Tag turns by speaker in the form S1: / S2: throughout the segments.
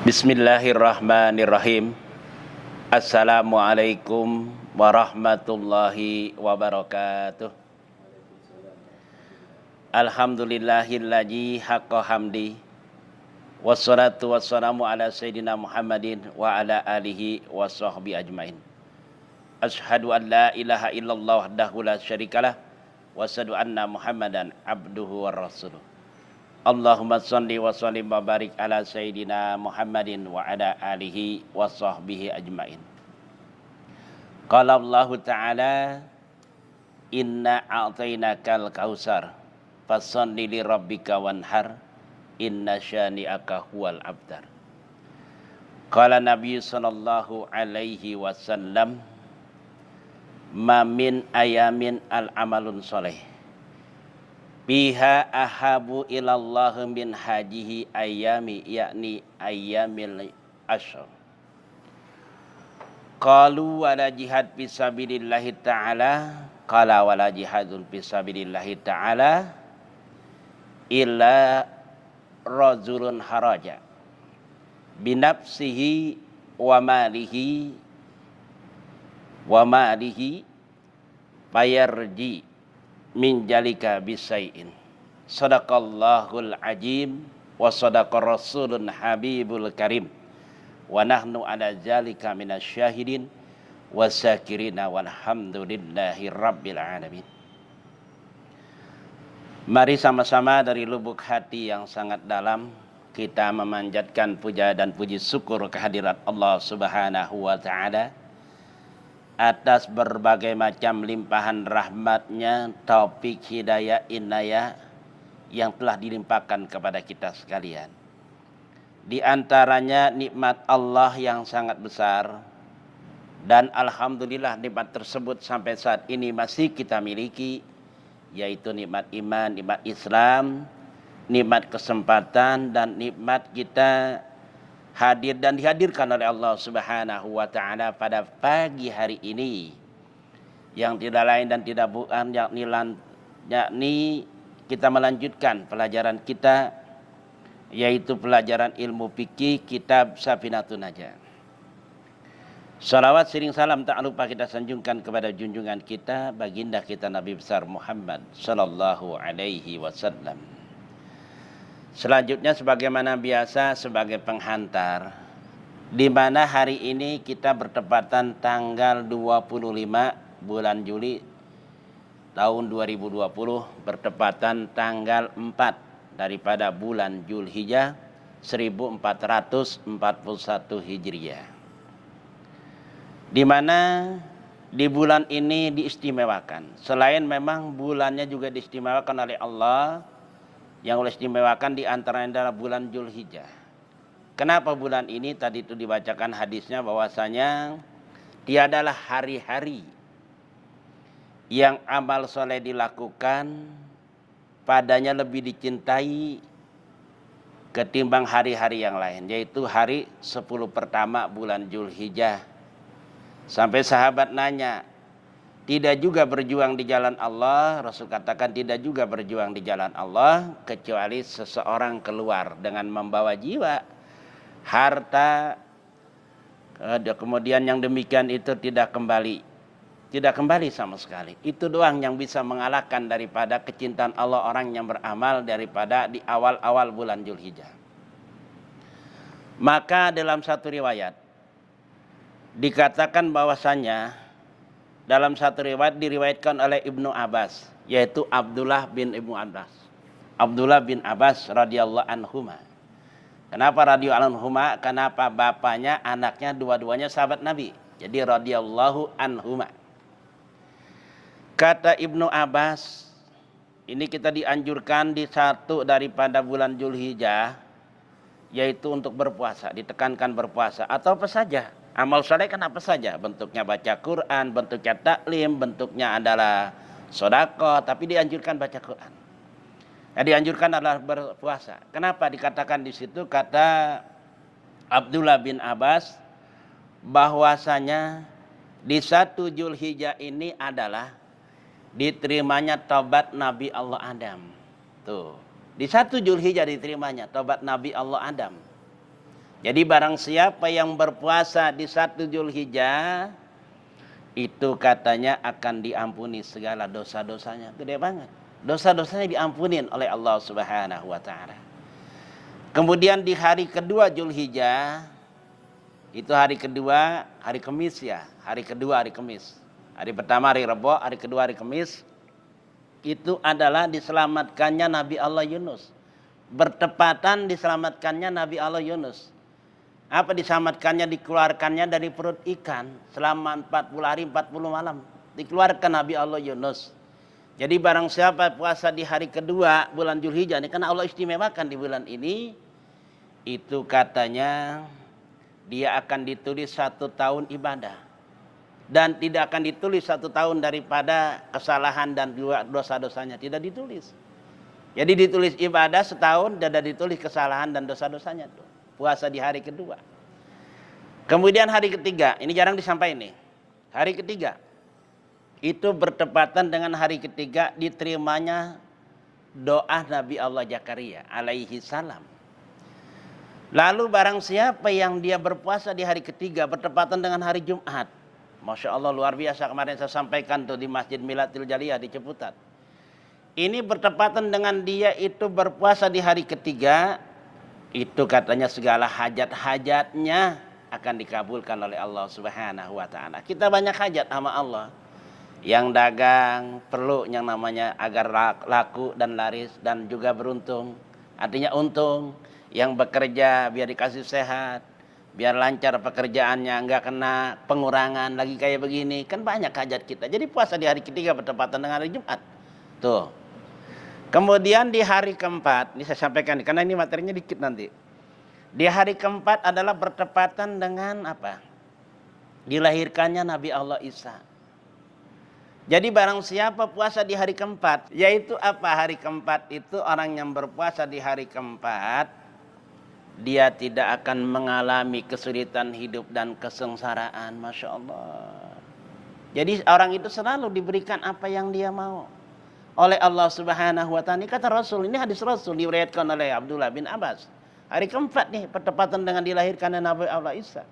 S1: Bismillahirrahmanirrahim. Assalamualaikum warahmatullahi wabarakatuh. Alhamdulillahilladzi haqqa hamdi. Wassalatu wassalamu ala sayyidina Muhammadin wa ala alihi wa sahbihi ajmain. Asyhadu an la ilaha illallah wahdahu la syarikalah wa asyhadu anna Muhammadan abduhu wa rasuluh. Allahumma shalli wa sallim wa barik ala sayyidina Muhammadin wa ala alihi wa sahbihi ajmain. Qala Allah Ta'ala, inna a'tainakal kautsar fasholli li rabbika wanhar inna syani'aka huwal abtar. Qala Nabi sallallahu alaihi wasallam, ma min ayamin al amalun soleh biha ahabu ilallah min hajihi ayami, yakni ayamil ashr. Qalu wala jihad fisabilillahi ta'ala, qala wala jihadun fisabilillahi ta'ala illa rajulun haraja binafsihi wa malihi fayarji min jalika bisai'in. Sadaqallahul ajim wa sadaqa rasulun habibul karim wa nahnu ala zalika minasyahidin wasyakirina walhamdulillahi rabbil alamin. Mari sama-sama dari lubuk hati yang sangat dalam kita memanjatkan puja dan puji syukur kehadirat Allah Subhanahu wa Ta'ala atas berbagai macam limpahan rahmatnya, taufik, hidayah, inayah yang telah dilimpahkan kepada kita sekalian. Di antaranya nikmat Allah yang sangat besar, dan alhamdulillah nikmat tersebut sampai saat ini masih kita miliki, yaitu nikmat iman, nikmat Islam, nikmat kesempatan, dan nikmat kita hadir dan dihadirkan oleh Allah Subhanahu wa Ta'ala pada pagi hari ini, yang tidak lain dan tidak bukan yakni kita melanjutkan pelajaran kita, yaitu pelajaran ilmu fikih kitab Safinatun Najah. Salawat sering salam tak lupa kita sanjungkan kepada junjungan kita, baginda kita Nabi besar Muhammad sallallahu alaihi wasallam. Selanjutnya sebagaimana biasa sebagai penghantar, di mana hari ini kita bertepatan tanggal 25 bulan Juli tahun 2020, bertepatan tanggal 4 daripada bulan Zulhijjah 1441 Hijriah. Di mana di bulan ini diistimewakan, selain memang bulannya juga diistimewakan oleh Allah, yang oleh istimewakan di antaranya adalah bulan Zulhijjah. Kenapa bulan ini? Tadi itu dibacakan hadisnya bahwasanya tiadalah hari-hari yang amal soleh dilakukan padanya lebih dicintai ketimbang hari-hari yang lain, yaitu hari 10 pertama bulan Zulhijjah. Sampai sahabat nanya, tidak juga berjuang di jalan Allah. Rasul katakan tidak juga berjuang di jalan Allah kecuali seseorang keluar dengan membawa jiwa, harta, kemudian yang demikian itu tidak kembali sama sekali. Itu doang yang bisa mengalahkan daripada kecintaan Allah orang yang beramal daripada di awal-awal bulan Zulhijjah. Maka dalam satu riwayat dikatakan bahwasanya, dalam satu riwayat diriwayatkan oleh Ibnu Abbas, yaitu Abdullah bin Abbas radhiyallahu anhuma. Kenapa radhiyallahu anhuma? Kenapa bapaknya, anaknya dua-duanya sahabat Nabi. Jadi radhiyallahu anhuma. Kata Ibnu Abbas, ini kita dianjurkan di satu daripada bulan Zulhijjah, yaitu untuk berpuasa, ditekankan berpuasa atau apa saja. Amal soleh kan apa saja, bentuknya baca Quran, bentuknya taklim, bentuknya adalah sedekah, tapi dianjurkan baca Quran. Yang dianjurkan adalah berpuasa. Kenapa dikatakan di situ? Kata Abdullah bin Abbas bahwasanya di 1 Zulhijjah ini adalah diterimanya taubat Nabi Allah Adam. Tuh, di 1 Zulhijjah diterimanya taubat Nabi Allah Adam. Jadi barang siapa yang berpuasa di 1 Zulhijjah, itu katanya akan diampuni segala dosa-dosanya. Gede banget. Dosa-dosanya diampunin oleh Allah Subhanahu wa taala. Kemudian di hari kedua Zulhijjah, itu hari kedua, hari Kamis ya. Hari kedua hari Kamis. Hari pertama hari Rabu, hari kedua hari Kamis. Itu adalah diselamatkannya Nabi Allah Yunus. Bertepatan diselamatkannya Nabi Allah Yunus. Apa diselamatkannya? Dikeluarkannya dari perut ikan selama 40 hari 40 malam. Dikeluarkan Nabi Allah Yunus. Jadi barang siapa puasa di hari kedua bulan Zulhijjah ini, karena Allah istimewakan di bulan ini, itu katanya dia akan ditulis 1 tahun ibadah. Dan tidak akan ditulis 1 tahun daripada kesalahan dan dosa-dosanya. Tidak ditulis. Jadi ditulis ibadah setahun, dan ditulis kesalahan dan dosa-dosanya tuh. Puasa di hari kedua. Kemudian hari ketiga, ini jarang disampaikan nih. Hari ketiga, itu bertepatan dengan hari ketiga diterimanya doa Nabi Allah Zakaria alaihi salam. Lalu barang siapa yang dia berpuasa di hari ketiga bertepatan dengan hari Jumat. Masya Allah luar biasa, kemarin saya sampaikan tuh di Masjid Milatil Jaliyah di Ciputat. Ini bertepatan dengan dia itu berpuasa di hari ketiga. Itu katanya segala hajat-hajatnya akan dikabulkan oleh Allah Subhanahu wa taala. Kita banyak hajat sama Allah. Yang dagang perlu yang namanya agar laku dan laris dan juga beruntung. Artinya untung. Yang bekerja biar dikasih sehat, biar lancar pekerjaannya, enggak kena pengurangan lagi kayak begini. Kan banyak hajat kita. Jadi puasa di hari ketiga bertepatan dengan hari Jumat. Tuh. Kemudian di hari keempat, ini saya sampaikan karena ini materinya dikit nanti. Di hari keempat adalah bertepatan dengan apa? Dilahirkannya Nabi Allah Isa. Jadi barang siapa puasa di hari keempat, yaitu apa hari keempat itu, orang yang berpuasa di hari keempat, dia tidak akan mengalami kesulitan hidup dan kesengsaraan. Masya Allah. Jadi orang itu selalu diberikan apa yang dia mau oleh Allah Subhanahu wa taala. Kata Rasul, ini hadis Rasul diriwayatkan oleh Abdullah bin Abbas. Hari keempat nih bertepatan dengan dilahirkannya Nabi Allah Isa.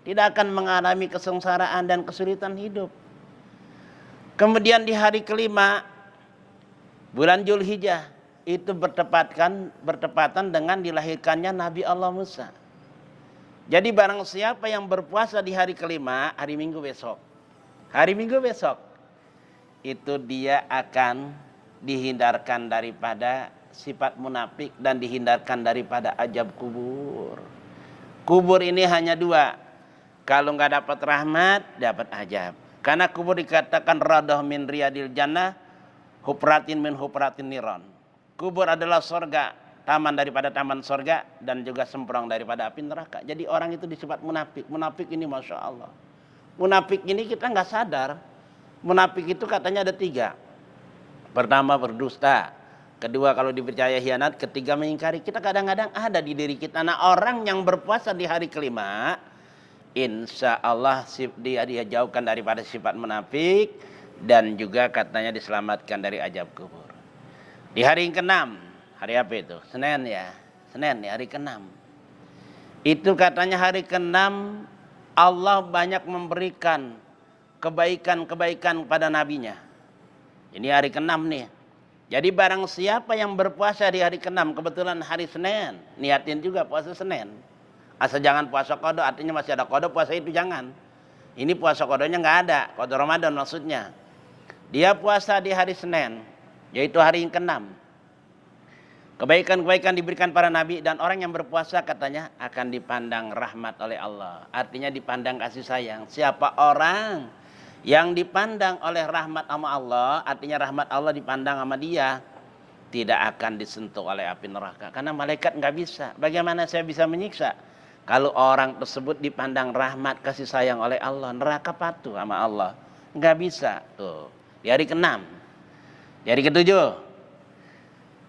S1: Tidak akan mengalami kesengsaraan dan kesulitan hidup. Kemudian di hari kelima bulan Zulhijjah itu bertepatan dengan dilahirkannya Nabi Allah Musa. Jadi barang siapa yang berpuasa di hari kelima, hari Minggu besok. Hari Minggu besok itu dia akan dihindarkan daripada sifat munafik dan dihindarkan daripada azab kubur. Kubur ini hanya 2. Kalau nggak dapat rahmat, dapat azab. Karena kubur dikatakan radah min riyadil jannah, hupratin min hupratin niron. Kubur adalah sorga, taman daripada taman sorga, dan juga semprong daripada api neraka. Jadi orang itu disifat munafik. Munafik ini Masya Allah. Munafik ini kita nggak sadar. Munafik itu katanya ada 3. Pertama berdusta. Kedua kalau dipercaya hianat. Ketiga mengingkari. Kita kadang-kadang ada di diri kita. Nah orang yang berpuasa di hari kelima, insya Allah dia jauhkan daripada sifat munafik. Dan juga katanya diselamatkan dari azab kubur. Di hari ke-6. Hari apa itu? Senin ya. Senin ya, hari ke-6. Itu katanya hari ke-6 Allah banyak memberikan kebaikan-kebaikan pada nabinya. Ini hari ke-6 nih. Jadi barang siapa yang berpuasa di hari ke-6, kebetulan hari Senin, niatin juga puasa Senin. Asal jangan puasa qada, artinya masih ada qada, puasa itu jangan. Ini puasa qadanya nggak ada, qada Ramadan maksudnya. Dia puasa di hari Senin, yaitu hari yang ke-6. Kebaikan-kebaikan diberikan para nabi, dan orang yang berpuasa katanya akan dipandang rahmat oleh Allah. Artinya dipandang kasih sayang. Siapa orang yang dipandang oleh rahmat sama Allah, artinya rahmat Allah dipandang sama dia, tidak akan disentuh oleh api neraka. Karena malaikat nggak bisa. Bagaimana saya bisa menyiksa? Kalau orang tersebut dipandang rahmat kasih sayang oleh Allah, neraka patuh sama Allah. Nggak bisa. Tuh. Di hari ke-6. Di hari ke-7.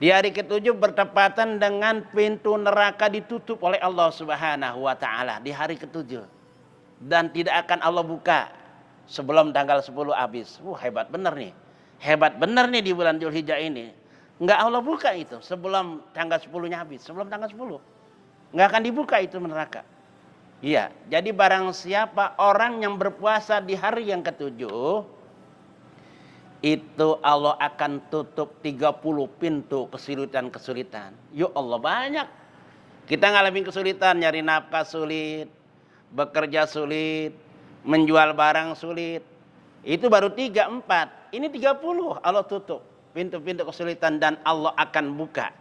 S1: Di hari ke-7 bertepatan dengan pintu neraka ditutup oleh Allah Subhanahu wa taala di hari ke-7. Dan tidak akan Allah buka sebelum tanggal 10 habis. Hebat benar nih. Hebat benar nih di bulan Zulhijjah ini. Enggak Allah buka itu sebelum tanggal 10-nya habis. Sebelum tanggal 10. nggak akan dibuka itu neraka. Iya, jadi barang siapa orang yang berpuasa di hari yang ketujuh, itu Allah akan tutup 30 pintu kesulitan-kesulitan. Ya Allah, banyak. Kita ngalamin kesulitan, nyari nafkah sulit, bekerja sulit, menjual barang sulit. Itu baru 3, 4. Ini 30 Allah tutup pintu-pintu kesulitan, dan Allah akan buka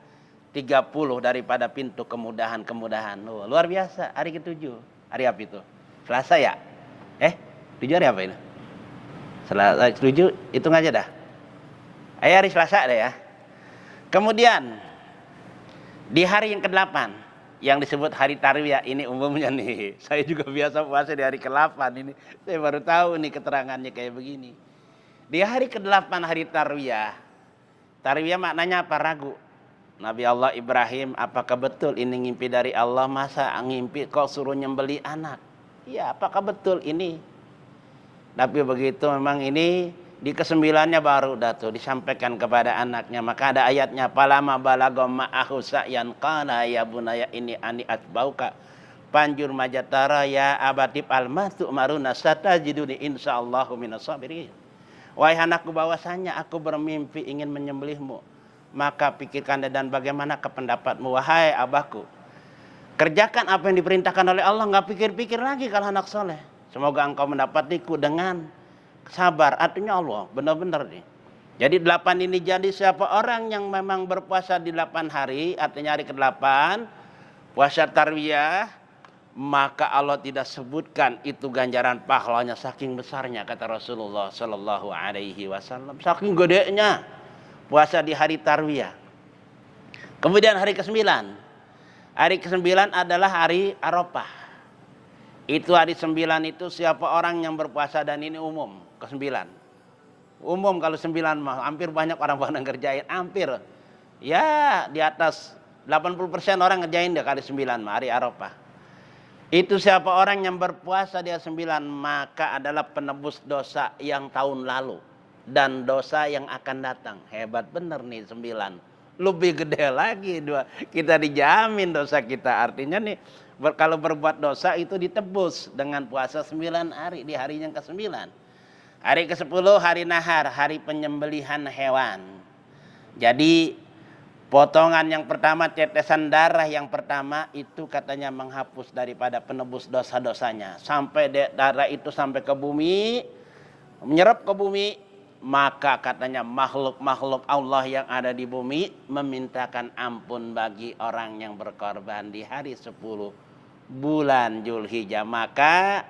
S1: 30 daripada pintu kemudahan-kemudahan. Oh, luar biasa. Hari ketujuh. Hari apa itu? Selasa ya? 7 hari apa ini? Selasa 7, hitung aja dah. Ayo hari Selasa deh ya. Kemudian di hari yang ke-8 yang disebut hari Tarwiyah, ini umumnya nih. Saya juga biasa puasa di hari ke-8 ini. Saya baru tahu nih keterangannya kayak begini. Di hari ke-8 hari Tarwiyah. Tarwiyah maknanya apa? Ragu. Nabi Allah Ibrahim, apakah betul ini ngimpi dari Allah? Masa ngimpi kok suruh nyembeli anak? Ya, apakah betul ini? Tapi begitu memang ini di ke-9-nya baru tuh disampaikan kepada anaknya. Maka ada ayatnya, palama balagha ma'ahu sa'yan qala ya bunaya ini ani atbauka panjur majatara ya abatib almatu maruna satajiduni insyaallahu minas sabirin. Wahai anakku, bahwasanya aku bermimpi ingin menyembelihmu, maka pikirkan dan bagaimana pendapatmu. Wahai abahku, kerjakan apa yang diperintahkan oleh Allah, nggak pikir-pikir lagi kalau anak soleh. Semoga engkau mendapatiku dengan sabar. Artinya Allah benar-benar nih. Jadi 8 ini, jadi siapa orang yang memang berpuasa di 8 hari, artinya hari ke-8 puasa Tarwiyah, maka Allah tidak sebutkan itu ganjaran pahalanya saking besarnya, kata Rasulullah Shallallahu Alaihi Wasallam, saking gedenya puasa di hari Tarwiyah. Kemudian hari ke-9. Hari ke-9 adalah hari Arafah. Itu hari 9 itu siapa orang yang berpuasa, dan ini umum ke-9. Umum kalau 9 mah hampir banyak orang pada ngerjain, hampir. Ya, di atas 80% orang ngerjain deh kali 9 mah hari Arafah. Itu siapa orang yang berpuasa di hari 9, maka adalah penebus dosa yang tahun lalu dan dosa yang akan datang. Hebat bener nih 9. Lebih gede lagi kita dijamin dosa kita. Artinya nih kalau berbuat dosa itu ditebus dengan puasa 9 hari di hari yang ke-9. Hari ke-10 hari nahar, hari penyembelihan hewan. Jadi potongan yang pertama, tetesan darah yang pertama itu katanya menghapus daripada penebus dosa-dosanya. Sampai darah itu sampai ke bumi, menyerap ke bumi, maka katanya makhluk-makhluk Allah yang ada di bumi memintakan ampun bagi orang yang berkorban di hari 10 bulan Dzulhijjah. Maka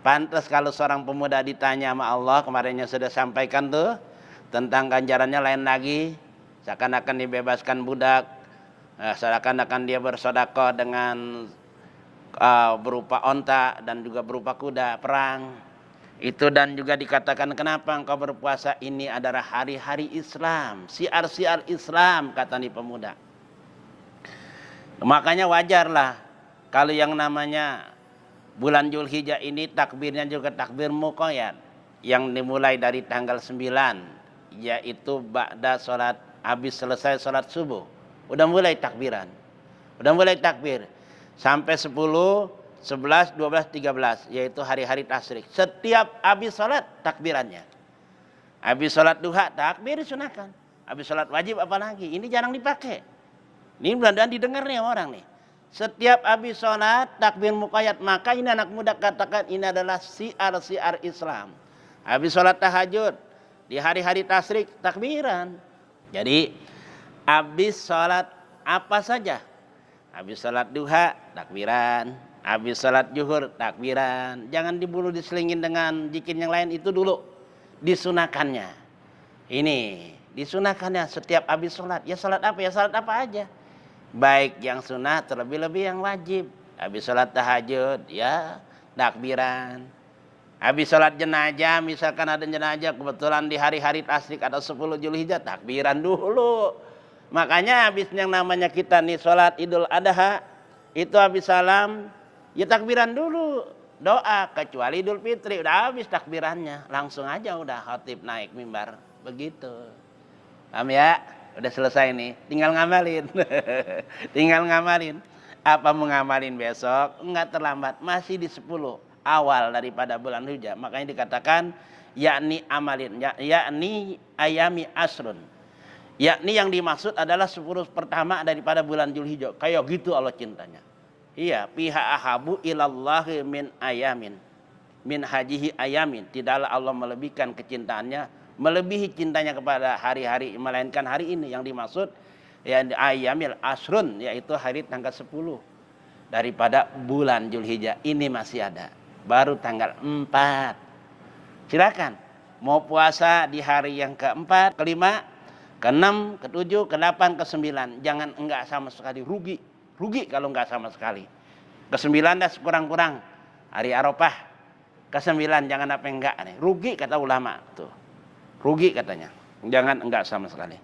S1: pantas kalau seorang pemuda ditanya sama Allah, kemarinnya sudah sampaikan tuh, tentang ganjarannya lain lagi. Seakan-akan dibebaskan budak, seakan-akan dia bersedekah dengan berupa onta dan juga berupa kuda perang. Itu dan juga dikatakan, kenapa engkau berpuasa? Ini adalah hari-hari Islam, siar-siar Islam, kata nih pemuda. Makanya wajarlah kalau yang namanya bulan Dzulhijjah ini takbirnya juga takbir muqayyad, yang dimulai dari tanggal 9, yaitu ba'da sholat, habis selesai sholat subuh, udah mulai takbiran, udah mulai takbir sampai 10, 11, 12, 13, yaitu hari-hari tasyrik. Setiap habis sholat takbirannya. Habis sholat duha takbir disunahkan. Habis sholat wajib apalagi, ini jarang dipakai. Ini mudah-mudahan didengar nih orang nih. Setiap habis sholat takbir muqayyad. Maka ini anak muda katakan ini adalah siar-siar Islam. Habis sholat tahajud di hari-hari tasyrik takbiran. Jadi habis sholat apa saja, habis sholat duha takbiran, habis sholat zuhur takbiran. Jangan dibulu diselingin dengan zikir yang lain, itu dulu disunahkannya. Ini disunahkannya setiap habis sholat. Ya sholat apa? Ya sholat apa aja. Baik yang sunah terlebih-lebih yang wajib. Habis sholat tahajud ya takbiran. Habis sholat jenazah, misalkan ada jenazah kebetulan di hari-hari tasyrik atau 10 Dzulhijjah, takbiran dulu. Makanya habis yang namanya kita nih sholat Idul Adha, itu habis salam, ya takbiran dulu. Doa, kecuali Idul Fitri, udah habis takbirannya, langsung aja udah khatib naik mimbar. Begitu. Paham ya? Udah selesai nih, tinggal ngamalin. Tinggal ngamalin. Apa mengamalin besok? Enggak terlambat, masih di 10 awal daripada bulan Dzulhijjah. Makanya dikatakan yakni amalin, yakni ayami asrun. Yakni yang dimaksud adalah 10 pertama daripada bulan Dzulhijjah. Kayak gitu Allah cintanya. Iya, pihak ahabu ilallahi min ayamin. Min hajihi ayamin. Tidaklah Allah melebihkan kecintaannya, melebihi cintanya kepada hari-hari, melainkan hari ini yang dimaksud ya ayamil asrun, yaitu hari tanggal 10 daripada bulan Dzulhijjah. Ini masih ada. Baru tanggal 4. Silakan. Mau puasa di hari yang keempat, kelima, keenam, ketujuh, ke-8, ke-9. Jangan enggak sama sekali. Rugi. Rugi kalau enggak sama sekali. Ke-9 dah kurang-kurang. Hari Arafah. Ke-9 jangan apa enggak nih. Rugi kata ulama tuh. Rugi katanya. Jangan enggak sama sekali.